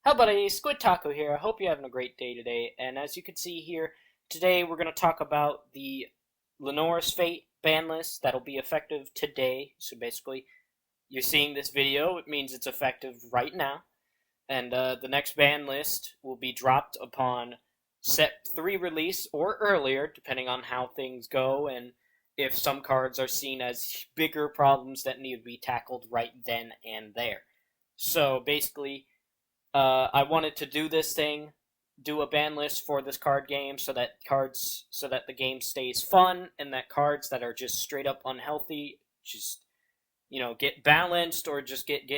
How buddy, Squid Taco here. I hope you're having a great day today. And as you can see here, today we're going to talk about the Linora's Fate ban list that'll be effective today. So basically, you're seeing this video, it means it's effective right now. And the next ban list will be dropped upon set 3 release or earlier, depending on how things go and if some cards are seen as bigger problems that need to be tackled right then and there. So basically, I wanted to do this thing, do a ban list for this card game, so that the game stays fun, and that cards that are just straight up unhealthy, just get balanced or just get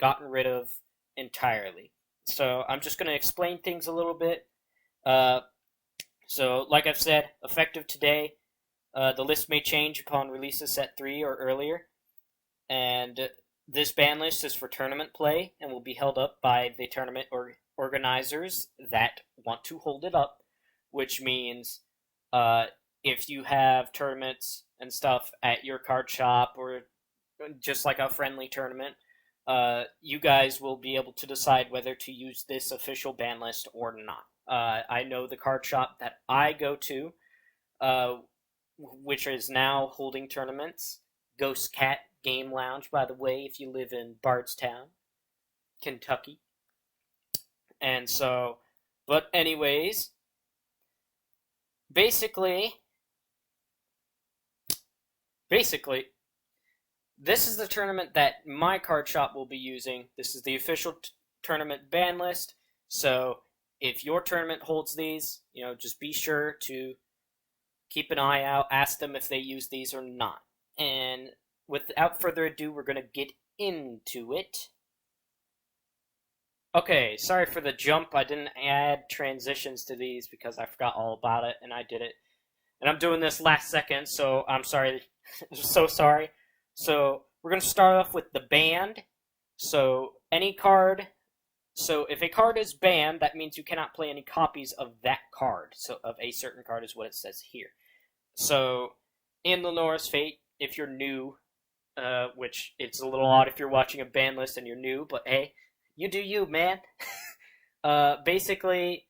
gotten rid of entirely. So I'm just gonna explain things a little bit. So like I've said, effective today. The list may change upon release of set 3 or earlier, and this ban list is for tournament play and will be held up by the tournament organizers that want to hold it up, which means if you have tournaments and stuff at your card shop or just like a friendly tournament, you guys will be able to decide whether to use this official ban list or not. I know the card shop that I go to, which is now holding tournaments, Ghost Cat Game Lounge, by the way, if you live in Bardstown, Kentucky. And so, but anyways, basically, this is the tournament that my card shop will be using. This is the official tournament ban list. So if your tournament holds these, just be sure to keep an eye out, ask them if they use these or not. And without further ado, we're going to get into it. Okay, sorry for the jump. I didn't add transitions to these because I forgot all about it, and I did it. And I'm doing this last second, so I'm sorry. So sorry. So we're going to start off with the banned. So any card. So if a card is banned, that means you cannot play any copies of that card. So of a certain card is what it says here. So in Linora's Fate, if you're new, which it's a little odd if you're watching a ban list and you're new, but hey, you do you, man. Basically,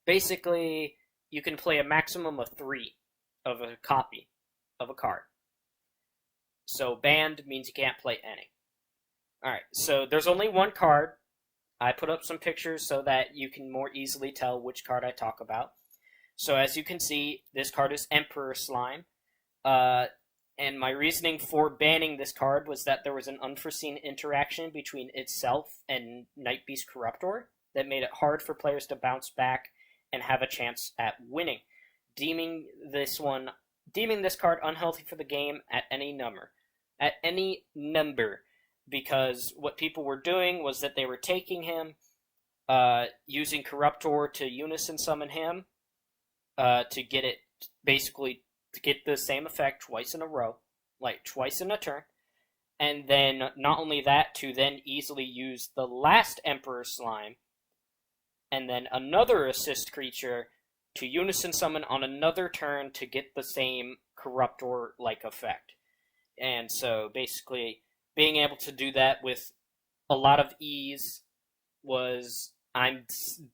you can play a maximum of 3 of a copy of a card. So banned means you can't play any. Alright, so there's only one card. I put up some pictures so that you can more easily tell which card I talk about. So as you can see, this card is Emperor Slime. And my reasoning for banning this card was that there was an unforeseen interaction between itself and Nightbeast Corruptor that made it hard for players to bounce back and have a chance at winning, deeming this card unhealthy for the game at any number. Because what people were doing was that they were taking him, using Corruptor to unison summon him, to get it, basically, to get the same effect twice in a row, like twice in a turn, and then not only that, to then easily use the last Emperor Slime, and then another assist creature to unison summon on another turn to get the same Corruptor-like effect. And so, basically, being able to do that with a lot of ease was, I'm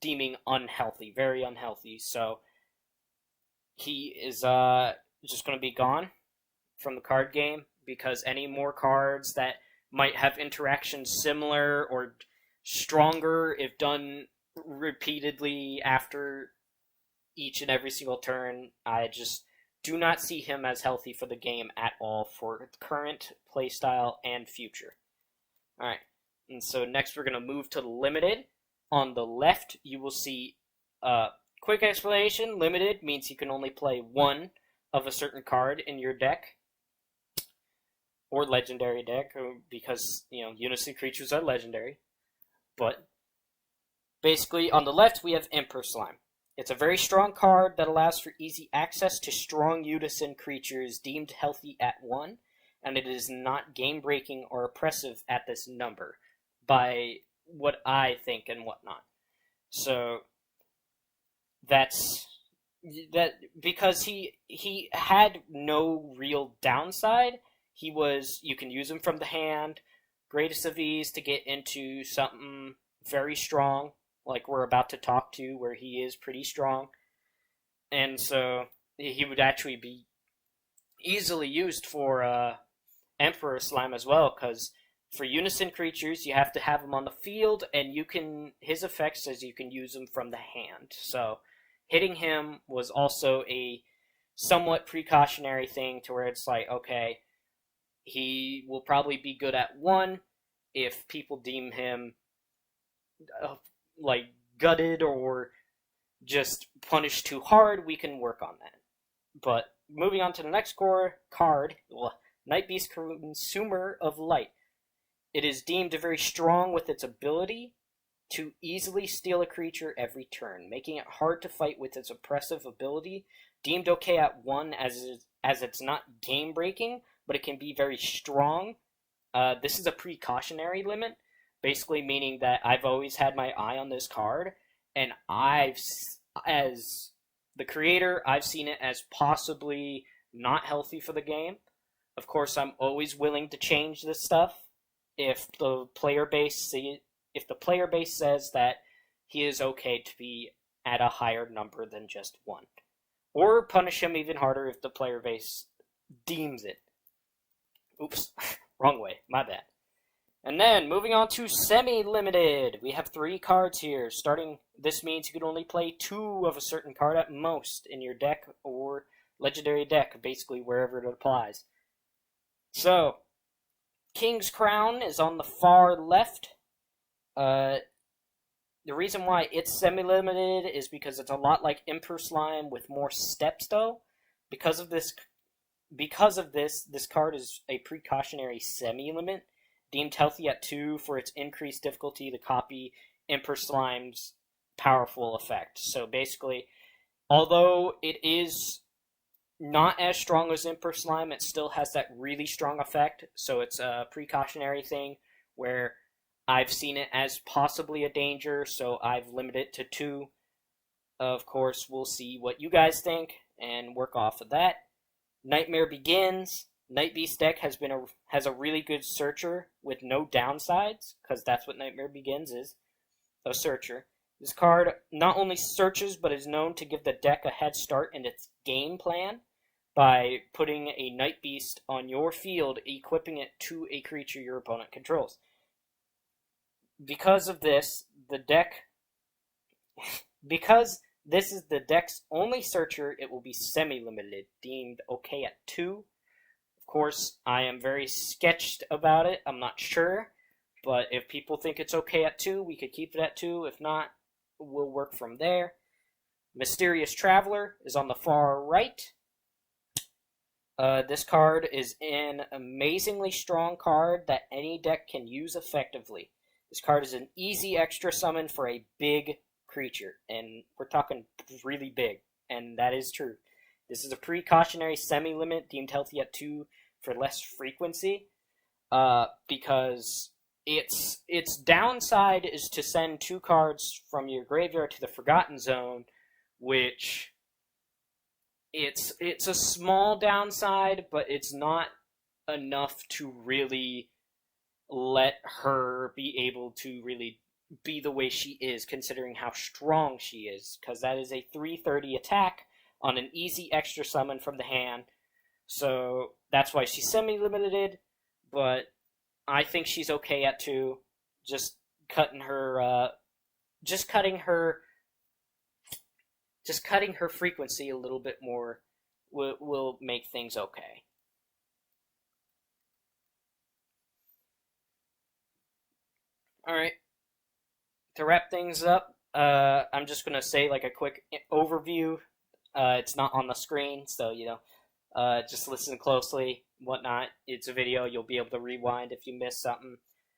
deeming unhealthy, very unhealthy, so he is just going to be gone from the card game, because any more cards that might have interactions similar or stronger if done repeatedly after each and every single turn, I just do not see him as healthy for the game at all for current playstyle and future. Alright, and so next we're going to move to the limited. On the left, you will see quick explanation. Limited means you can only play one of a certain card in your deck, or legendary deck, because, Unison creatures are legendary. But, basically, on the left, we have Emperor Slime. It's a very strong card that allows for easy access to strong Unison creatures deemed healthy at 1, and it is not game-breaking or oppressive at this number, by what I think and whatnot. So that's that, because he had no real downside. You can use him from the hand, greatest of ease to get into something very strong, like we're about to talk to, where he is pretty strong. And so he would actually be easily used for Emperor Slime as well, because for unison creatures, you have to have them on the field, and his effect says you can use them from the hand. So hitting him was also a somewhat precautionary thing to where it's like, okay, he will probably be good at 1 if people deem him like gutted or just punished too hard. We can work on that. But moving on to the next card, Night Beast, Consumer of Light. It is deemed very strong with its ability to easily steal a creature every turn, making it hard to fight with its oppressive ability. Deemed okay at 1 as it's not game breaking, but it can be very strong. This is a precautionary limit, basically meaning that I've always had my eye on this card, and as the creator, I've seen it as possibly not healthy for the game. Of course, I'm always willing to change this stuff if the player base says that he is okay to be at a higher number than just 1, or punish him even harder if the player base deems it. Oops, wrong way, my bad. And then, moving on to semi-limited. We have 3 cards here. This means you can only play 2 of a certain card at most in your deck or legendary deck, basically wherever it applies. So, King's Crown is on the far left. The reason why it's semi-limited is because it's a lot like Emperor Slime with more steps, though. Because of this, this card is a precautionary semi-limit, deemed healthy at 2 for its increased difficulty to copy Emperor Slime's powerful effect. So basically, although it is not as strong as Emperor Slime, it still has that really strong effect. So it's a precautionary thing where I've seen it as possibly a danger, so I've limited it to 2. Of course, we'll see what you guys think and work off of that. Nightmare Begins. Night Beast deck has a really good searcher with no downsides, because that's what Nightmare Begins is, a searcher. This card not only searches, but is known to give the deck a head start in its game plan by putting a Night Beast on your field, equipping it to a creature your opponent controls. Because of this, because this is the deck's only searcher, it will be semi-limited, deemed okay at 2. Of course, I am very sketched about it. I'm not sure, but if people think it's okay at 2, we could keep it at 2. If not, we'll work from there. Mysterious Traveler is on the far right. This card is an amazingly strong card that any deck can use effectively. This card is an easy extra summon for a big creature, and we're talking really big, and that is true. This is a precautionary semi-limit deemed healthy at 2 for less frequency, because its downside is to send 2 cards from your graveyard to the Forgotten Zone, which it's a small downside, but it's not enough to really let her be able to really be the way she is, considering how strong she is, because that is a 330 attack on an easy extra summon from the hand. So that's why she's semi-limited, but I think she's okay at 2. Just cutting her frequency a little bit more will make things okay. Alright, to wrap things up, I'm just going to say like a quick overview. It's not on the screen, so, just listen closely, whatnot. It's a video, you'll be able to rewind if you miss something.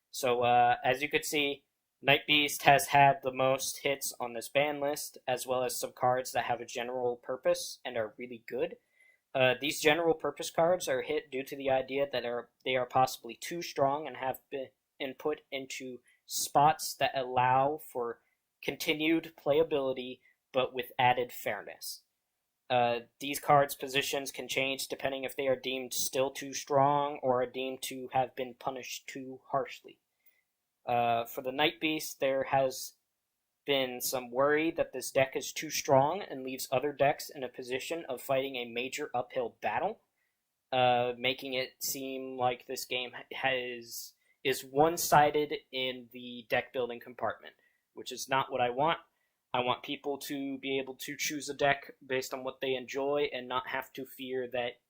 So, as you could see, Night Beast has had the most hits on this ban list, as well as some cards that have a general purpose and are really good. These general purpose cards are hit due to the idea that they are possibly too strong and have been put into spots that allow for continued playability, but with added fairness. These cards' positions can change depending if they are deemed still too strong or are deemed to have been punished too harshly. For the Night Beast, there has been some worry that this deck is too strong and leaves other decks in a position of fighting a major uphill battle, making it seem like this game is one-sided in the deck building compartment, which is not what I want. I want people to be able to choose a deck based on what they enjoy and not have to fear that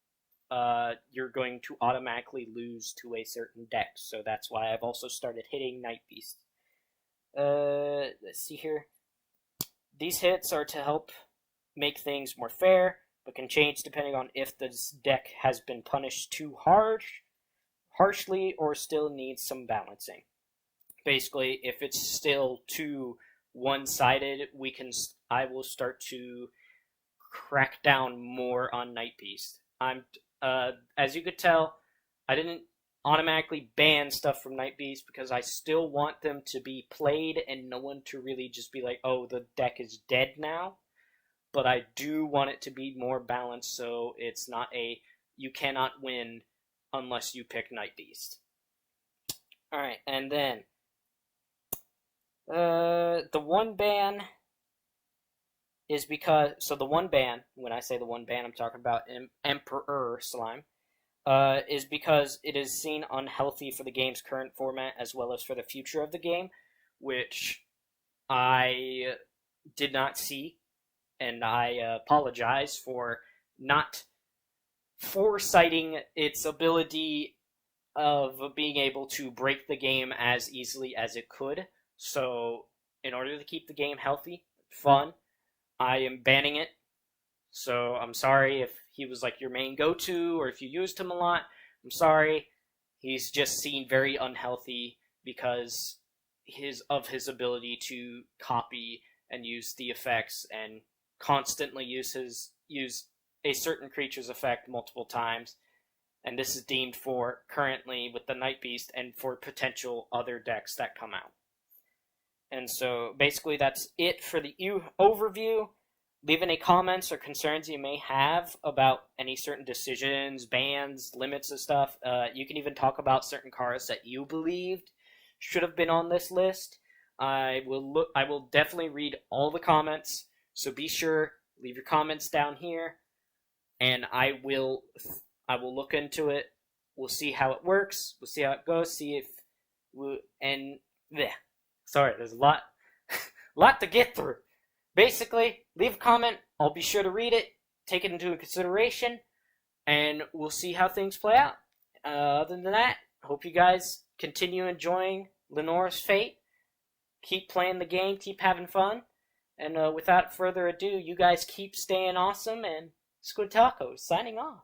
you're going to automatically lose to a certain deck. So that's why I've also started hitting Night Beast. Let's see here. These hits are to help make things more fair, but can change depending on if this deck has been punished too harshly, or still needs some balancing. Basically, if it's still too one-sided, I will start to crack down more on Night Beast. As you could tell, I didn't automatically ban stuff from Night Beast because I still want them to be played and no one to really just be like, oh, the deck is dead now. But I do want it to be more balanced, so it's not you cannot win unless you pick Night Beast. Alright, and then the one ban is because, so the one ban, when I say the one ban, I'm talking about Emperor Slime, is because it is seen unhealthy for the game's current format as well as for the future of the game, which I did not see, and I apologize for not foresighting its ability of being able to break the game as easily as it could. So, in order to keep the game healthy, fun, I am banning it. So, I'm sorry if he was like your main go-to, or if you used him a lot. I'm sorry. He's just seen very unhealthy because of his ability to copy and use the effects and constantly use a certain creature's effect multiple times. And this is deemed for currently with the Night Beast and for potential other decks that come out. And so basically that's it for the overview. Leave any comments or concerns you may have about any certain decisions, bans, limits and stuff. You can even talk about certain cards that you believed should have been on this list. I will definitely read all the comments, so be sure, leave your comments down here, and I will look into it. We'll see how it works. We'll see how it goes. Sorry, there's a lot to get through. Basically, leave a comment. I'll be sure to read it, take it into consideration, and we'll see how things play out. Other than that, I hope you guys continue enjoying Linora's Fate. Keep playing the game, keep having fun, and without further ado, you guys keep staying awesome, and Squid Tacos signing off.